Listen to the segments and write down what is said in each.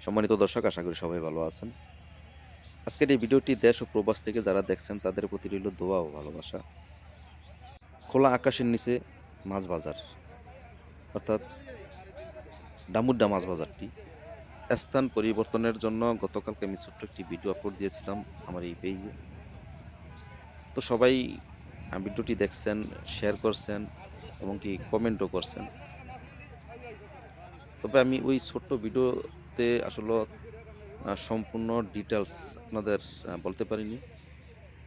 সম্মানিত দর্শক, আশা করি সবাই ভালো আছেন। আজকের এই ভিডিওটি দেশ ও প্রবাস থেকে যারা দেখছেন তাদের প্রতি রইল দোয়া ও ভালোবাসা। খোলা আকাশের নিচে মাছ বাজার, অর্থাৎ ডামুড্ডা মাছ বাজারটি স্থান পরিবর্তনের জন্য গতকালকে আমি ছোট্ট একটি ভিডিও আপলোড দিয়েছিলাম আমার এই পেজে। তো সবাই ভিডিওটি দেখছেন, শেয়ার করছেন এবং কি কমেন্টও করছেন। তবে আমি ওই ছোট্ট ভিডিওতে আসলে সম্পূর্ণ ডিটেলস আপনাদের বলতে পারিনি।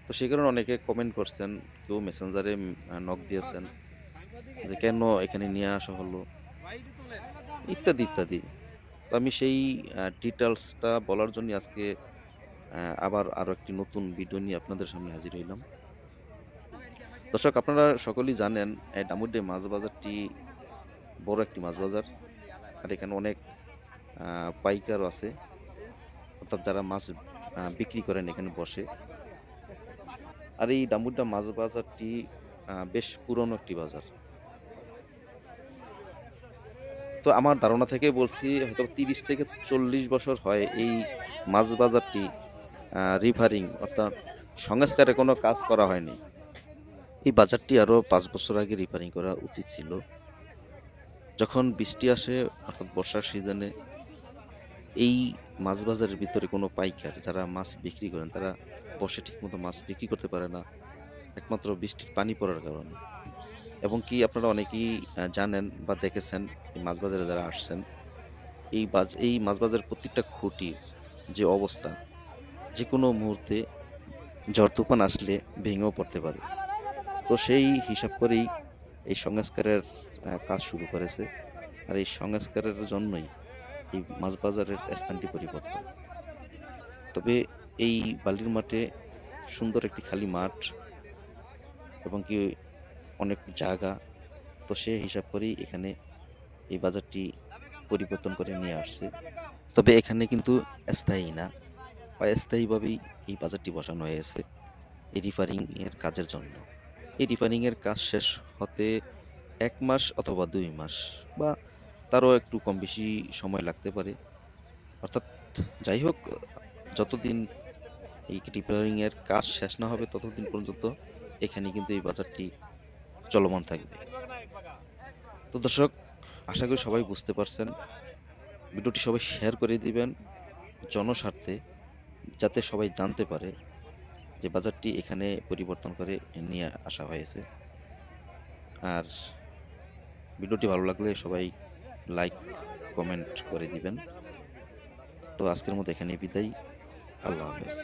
তো সেই কারণে অনেকে কমেন্ট করছেন, কেউ মেসেঞ্জারে নক দিয়েছেন যে কেন এখানে নিয়ে আসা হলো, ইত্যাদি ইত্যাদি। তো আমি সেই ডিটেলসটা বলার জন্য আজকে আবার আরও একটি নতুন ভিডিও নিয়ে আপনাদের সামনে হাজির হইলাম। দর্শক, আপনারা সকলেই জানেন এই ডামুড্ডে মাছ বাজারটি বড় একটি মাছ বাজার। আর এখানে অনেক পাইকারও আছে, অর্থাৎ যারা মাছ বিক্রি করেন এখানে বসে। আর এই ডামুড্ডা মাছ বাজারটি বেশ পুরনো একটি বাজার। তো আমার ধারণা থেকে বলছি হয়তো 30 থেকে 40 বছর হয় এই মাছ বাজারটি রিভারিং, অর্থাৎ সংস্কারের কোনো কাজ করা হয়নি। এই বাজারটি আরও 5 বছর আগে রিপেয়ারিং করা উচিত ছিল। যখন বৃষ্টি আসে, অর্থাৎ বর্ষার সিজনে, এই মাছ বাজারের ভিতরে কোনো পাইকার যারা মাছ বিক্রি করেন তারা বসে ঠিকমতো মাছ বিক্রি করতে পারে না, একমাত্র বৃষ্টির পানি পড়ার কারণে। এবং কি আপনারা অনেকেই জানেন বা দেখেছেন, এই মাছ বাজারে যারা আসছেন, এই মাছ বাজারের প্রত্যেকটা খুঁটির যে অবস্থা, যে কোনো মুহূর্তে ঝড় তুফান আসলে ভেঙেও পড়তে পারে। তো সেই হিসাব করেই এই সংস্কারের কাজ শুরু করেছে। আর এই সংস্কারের জন্যই এই মাছ বাজারের স্থানটি পরিবর্তন। তবে এই বালির মাঠে সুন্দর একটি খালি মাঠ এবং কি অনেক জায়গা, তো সে হিসাব করেই এখানে এই বাজারটি পরিবর্তন করে নিয়ে আসছে। তবে এখানে কিন্তু স্থায়ী না, অস্থায়ীভাবেই এই বাজারটি বসানো হয়েছে এই রিফারিং এর কাজের জন্য। এই রিফারিং এর কাজ শেষ হতে 1 মাস অথবা 2 মাস বা তারও একটু কম বেশি সময় লাগতে পারে। অর্থাৎ যাই হোক, যতদিন এই রিপেয়ারিং এর কাজ শেষ না হবে ততদিন পর্যন্ত এখানে কিন্তু এই বাজারটি চলমান থাকবে। তো দর্শক, আশা করি সবাই বুঝতে পারছেন। ভিডিওটি সবাই শেয়ার করে দিবেন জনস্বার্থে, যাতে সবাই জানতে পারে যে বাজারটি এখানে পরিবর্তন করে নিয়ে আসা হয়েছে। আর ভিডিওটি ভালো লাগলে সবাই লাইক কমেন্ট করে দিবেন। তো আজকের মতো এখানে বিদায়। আল্লাহ হাফেজ।